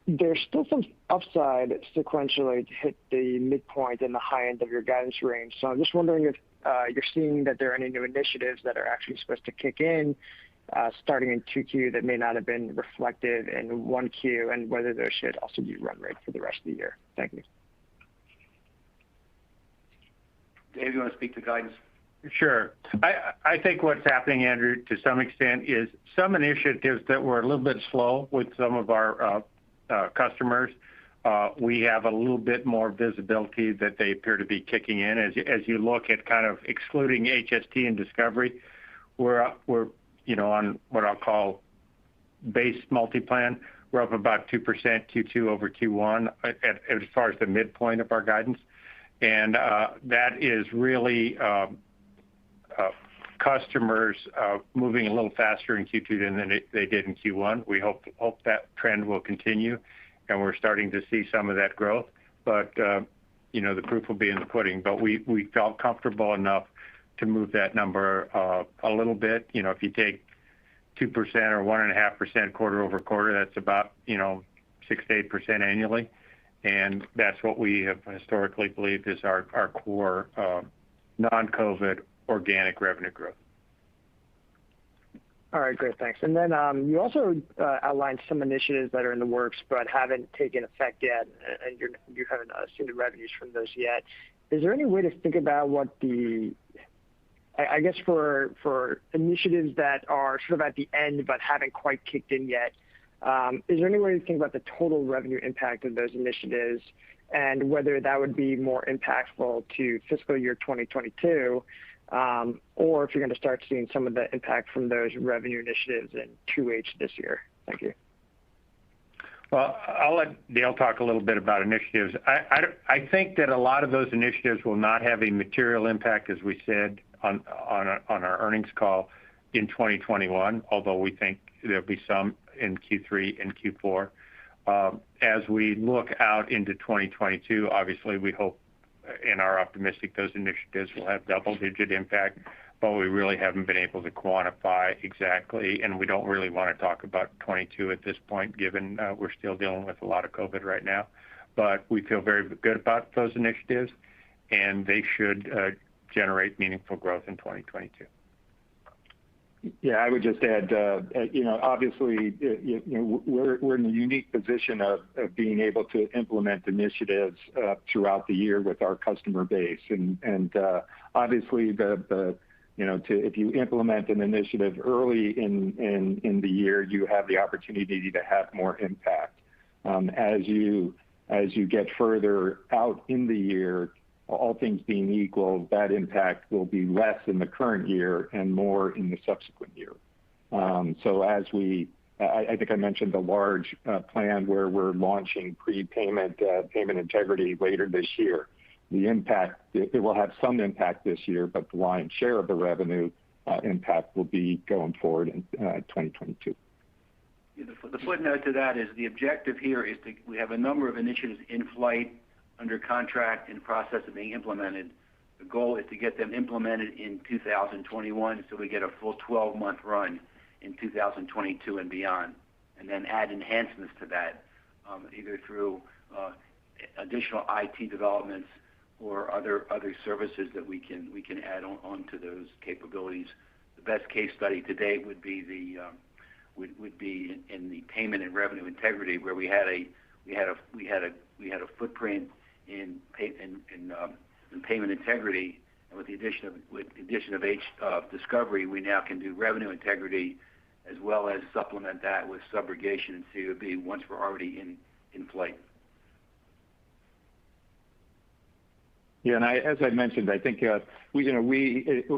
there's still some upside sequentially to hit the midpoint and the high end of your guidance range. So I'm just wondering if you're seeing that there are any new initiatives that are actually supposed to kick in starting in 2Q that may not have been reflected in 1Q, and whether there should also be run rate for the rest of the year. Thank you. Dave, you want to speak to guidance? Sure. I think what's happening, Andrew, to some extent, is some initiatives that were a little bit slow with some of our customers. We have a little bit more visibility that they appear to be kicking in. As you look at kind of excluding HST and Discovery, we're on what I'll call base Multiplan, we're up about 2% Q2 over Q1 as far as the midpoint of our guidance. And that is really customers moving a little faster in Q2 than they did in Q1. We hope that trend will continue, and we're starting to see some of that growth. But, the proof will be in the pudding. But we felt comfortable enough to move that number a little bit. If you take 2% or 1.5% quarter-over-quarter, that's about 6 to 8% annually, and that's what we have historically believed is our core non-COVID organic revenue growth. All right, great, thanks. And then you also outlined some initiatives that are in the works but haven't taken effect yet, and you haven't seen the revenues from those yet. Is there any way to think about what I guess for initiatives that are sort of at the end but haven't quite kicked in yet, is there any way to think about the total revenue impact of those initiatives and whether that would be more impactful to fiscal year 2022, or if you're going to start seeing some of the impact from those revenue initiatives in 2H this year? Thank you. Well, I'll let Dale talk a little bit about initiatives. I think that a lot of those initiatives will not have a material impact, as we said on our earnings call in 2021, although we think there'll be some in Q3 and Q4. As we look out into 2022, obviously we hope and are optimistic those initiatives will have double-digit impact, but we really haven't been able to quantify exactly, and we don't really want to talk about 22 at this point, given we're still dealing with a lot of COVID right now. But we feel very good about those initiatives, and they should generate meaningful growth in 2022. Yeah, I would just add, obviously, we're in a unique position of being able to implement initiatives throughout the year with our customer base, and obviously, if you implement an initiative early in the year, you have the opportunity to have more impact. As you get further out in the year, all things being equal, that impact will be less in the current year and more in the subsequent year. So I think I mentioned the large plan where we're launching payment integrity later this year. The impact, it will have some impact this year, but the lion's share of the revenue impact will be going forward in 2022. The footnote to that is the objective here is we have a number of initiatives in flight, under contract, in process of being implemented. The goal is to get them implemented in 2021 so we get a full 12-month run in 2022 and beyond, and then add enhancements to that, either through additional IT developments or other services that we can add on to those capabilities. The best case study today would be in the payment and revenue integrity, where we had a footprint in payment integrity, and with the addition of Discovery, we now can do revenue integrity as well as supplement that with subrogation and COB once we're already in flight. Yeah, and as I mentioned, I think we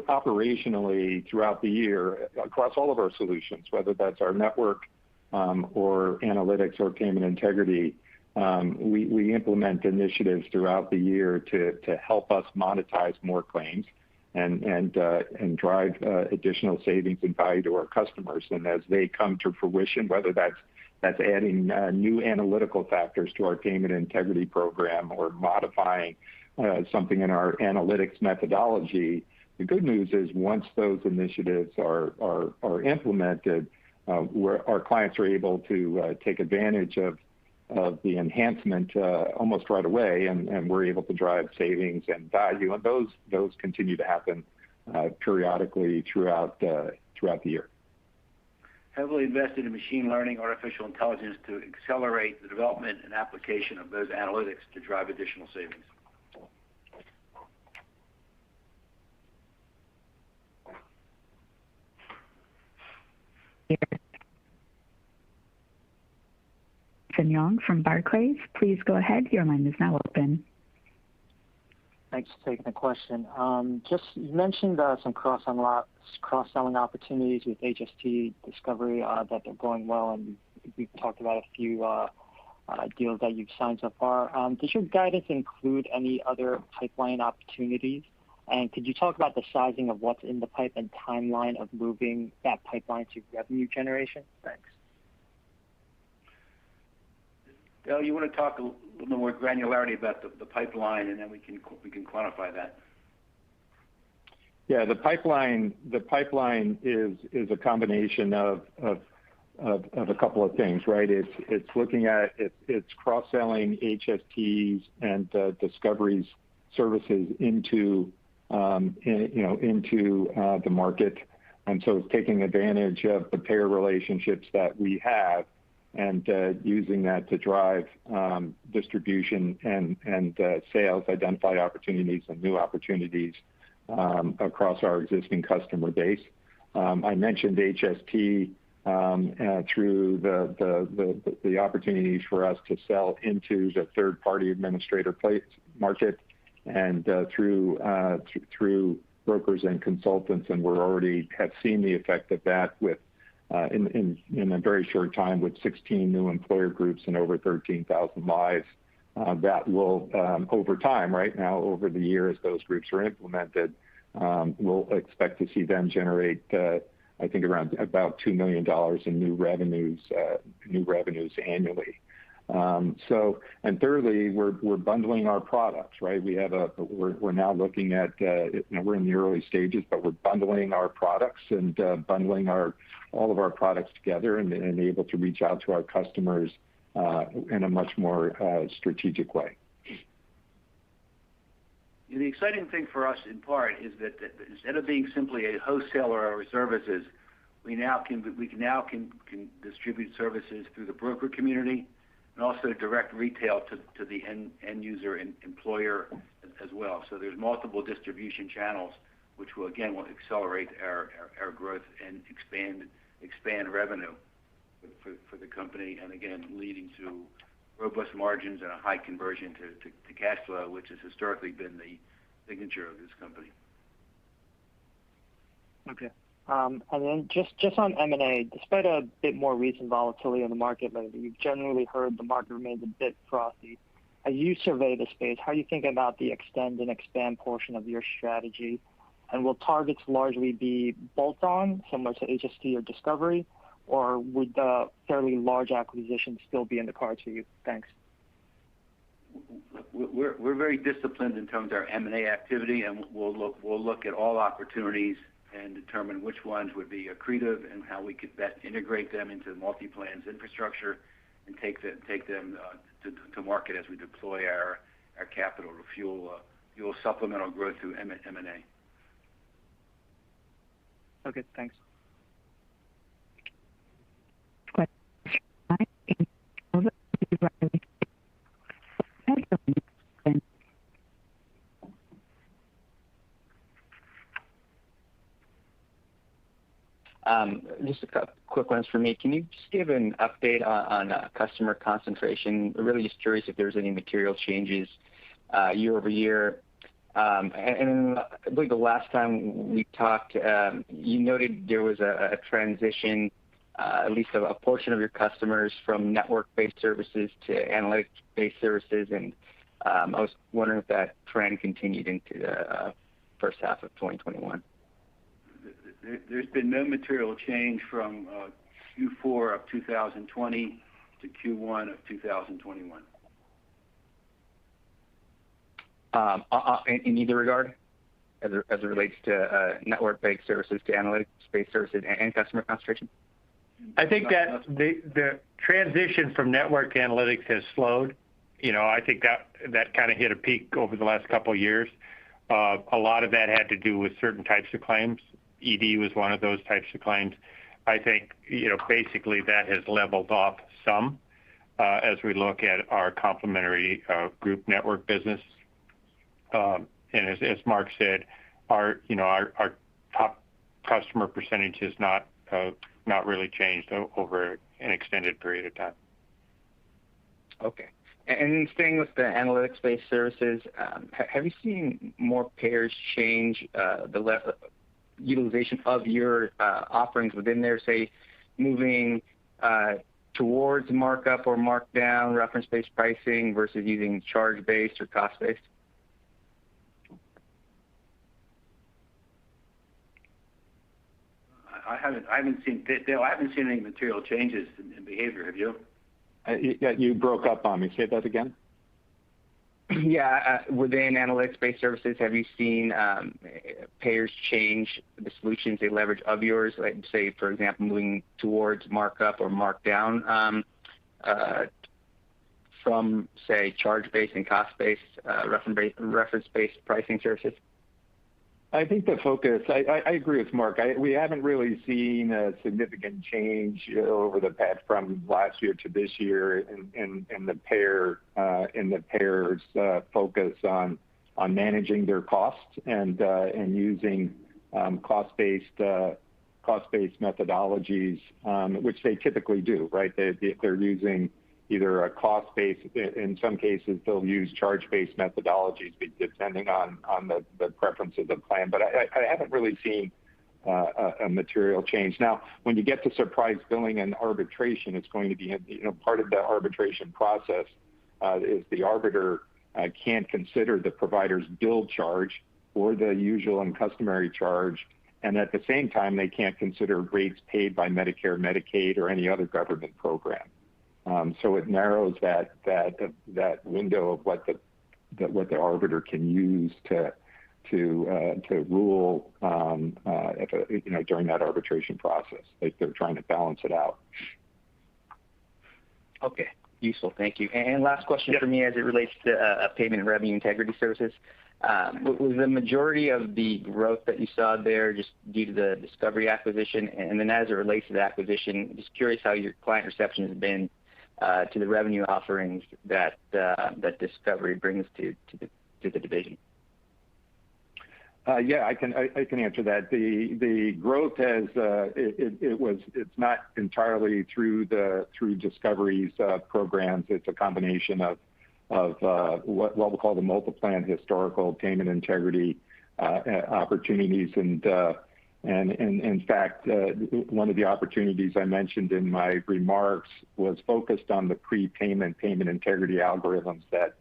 operationally throughout the year across all of our solutions, whether that's our network or analytics or payment integrity, we implement initiatives throughout the year to help us monetize more claims and drive additional savings and value to our customers. And as they come to fruition, whether that's adding new analytical factors to our payment integrity program or modifying something in our analytics methodology, the good news is once those initiatives are implemented, our clients are able to take advantage of the enhancement almost right away, and we're able to drive savings and value, and those continue to happen periodically throughout the year. Heavily invested in machine learning, artificial intelligence to accelerate the development and application of those analytics to drive additional savings. Young from Barclays, please go ahead. Your line is now open. Thanks for taking the question. You mentioned some cross-selling opportunities with HST Discovery that they're going well, and we've talked about a few deals that you've signed so far. Does your guidance include any other pipeline opportunities? And could you talk about the sizing of what's in the pipe and timeline of moving that pipeline to revenue generation? Thanks. Dale, you want to talk a little more granularity about the pipeline, and then we can quantify that. Yeah, the pipeline is a combination of a couple of things, right? It's looking at it's cross-selling HSTs and Discovery's services into the market, and so it's taking advantage of the payer relationships that we have and using that to drive distribution and sales, identify opportunities and new opportunities across our existing customer base. I mentioned HST through the opportunities for us to sell into the third-party administrator market and through brokers and consultants, and we're already have seen the effect of that with in a very short time with 16 new employer groups and over 13,000 lives. That will over time, right now over the year as those groups are implemented, we'll expect to see them generate I think around about $2 million in new revenues annually. And thirdly, we're bundling our products, right? We're now looking at we're in the early stages, but we're bundling our products and bundling all of our products together and able to reach out to our customers in a much more strategic way. The exciting thing for us in part is that instead of being simply a wholesaler of our services, we can distribute services through the broker community and also direct retail to the end user and employer as well. So there's multiple distribution channels, which will accelerate our growth and expand revenue for the company, and again leading to robust margins and a high conversion to cash flow, which has historically been the signature of this company. Okay. And then just on M&A, despite a bit more recent volatility in the market lately, you've generally heard the market remains a bit frothy. As you survey the space, how are you thinking about the extend and expand portion of your strategy? And will targets largely be bolt-on, similar to HST or Discovery, or would the fairly large acquisition still be in the cards for you? Thanks. We're very disciplined in terms of our M&A activity, and we'll look at all opportunities and determine which ones would be accretive and how we could best integrate them into Multiplan's infrastructure and take them to market as we deploy our capital to fuel supplemental growth through M&A. Okay, thanks. Just a couple quick ones for me. Can you just give an update on customer concentration? I'm really just curious if there's any material changes year over year. And I believe the last time we talked, you noted there was a transition, at least of a portion of your customers from network-based services to analytics-based services, and I was wondering if that trend continued into the first half of 2021. There's been no material change from Q4 of 2020 to Q1 of 2021. In either regard, as it relates to network-based services to analytics-based services and customer concentration? I think that the transition from network analytics has slowed. I think that kind of hit a peak over the last couple of years. A lot of that had to do with certain types of claims. ED was one of those types of claims. I think, basically that has leveled off some as we look at our complementary group network business. And as Mark said, our top customer percentage has not really changed over an extended period of time. Okay. And staying with the analytics-based services, have you seen more payers change the utilization of your offerings within there, say, moving towards markup or markdown, reference-based pricing versus using charge-based or cost-based? I haven't seen any material changes in behavior. Have you? Yeah, you broke up on me. Say that again. Within analytics-based services, have you seen payers change the solutions they leverage of yours? Like, say, for example, moving towards markup or markdown from, say, charge-based and cost-based, reference-based pricing services? I think the focus, I agree with Mark. We haven't really seen a significant change over the past from last year to this year in the payers' focus on managing their costs and using cost-based methodologies, which they typically do, right? They're using either a cost-based, in some cases they'll use charge-based methodologies depending on the preference of the plan. But I haven't really seen a material change. Now, when you get to surprise billing and arbitration, it's going to be, part of the arbitration process is the arbiter can't consider the provider's bill charge or the usual and customary charge, and at the same time they can't consider rates paid by Medicare, Medicaid, or any other government program. So it narrows that window of what the arbiter can use to rule during that arbitration process. They're trying to balance it out. Okay, useful, thank you. And last question for me as it relates to payment and revenue integrity services. Was the majority of the growth that you saw there just due to the Discovery acquisition? And then as it relates to the acquisition, just curious how your client reception has been to the revenue offerings that Discovery brings to the division. I can answer that. The growth has it's not entirely through Discovery's programs. It's a combination of what we'll call the Multiplan historical payment integrity opportunities, and in fact, one of the opportunities I mentioned in my remarks was focused on the prepayment payment integrity algorithms that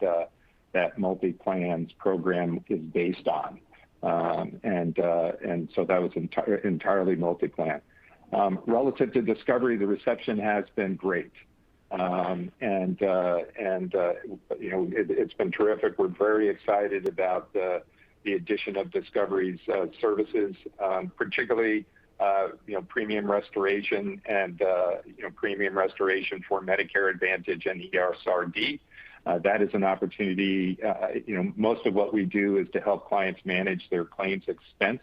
Multiplan's program is based on, and so that was entirely Multiplan. Relative to Discovery, the reception has been great, it's been terrific. We're very excited about the addition of Discovery's services, particularly premium restoration and premium restoration for Medicare Advantage and ESRD. That is an opportunity. Most of what we do is to help clients manage their claims expense.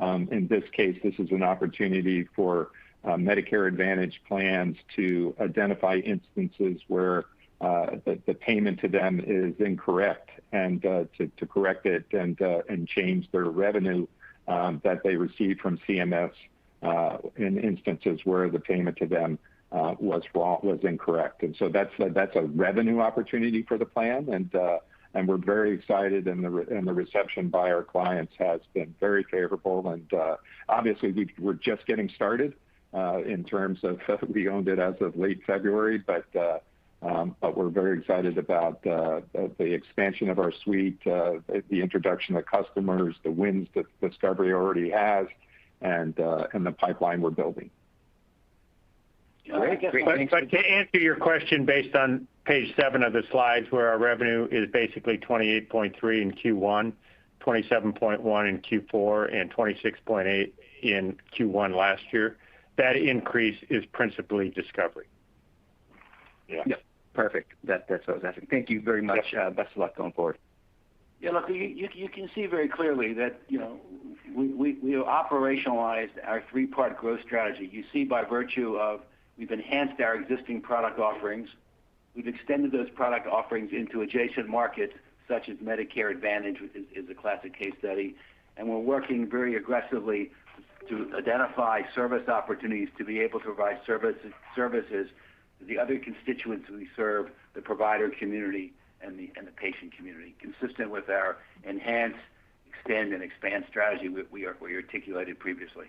In this case, this is an opportunity for Medicare Advantage plans to identify instances where the payment to them is incorrect, and to correct it and change their revenue that they receive from CMS in instances where the payment to them was incorrect. And so that's a revenue opportunity for the plan, and we're very excited, and the reception by our clients has been very favorable. And obviously we're just getting started in terms of we owned it as of late February, but we're very excited about the expansion of our suite, the introduction of customers, the wins that Discovery already has, and the pipeline we're building. Great. But to answer your question based on page 7 of the slides, where our revenue is basically 28.3 in Q1, 27.1 in Q4, and 26.8 in Q1 last year, that increase is principally Discovery. Yep. Perfect. That's what I was asking. Thank you very much. Best of luck going forward. Yeah, look, you can see very clearly that we operationalized our 3-part growth strategy. You see, by virtue of we've enhanced our existing product offerings, we've extended those product offerings into adjacent markets such as Medicare Advantage, which is a classic case study, and we're working very aggressively to identify service opportunities to be able to provide services to the other constituents we serve, the provider community and the patient community, consistent with our enhance, extend, and expand strategy we articulated previously.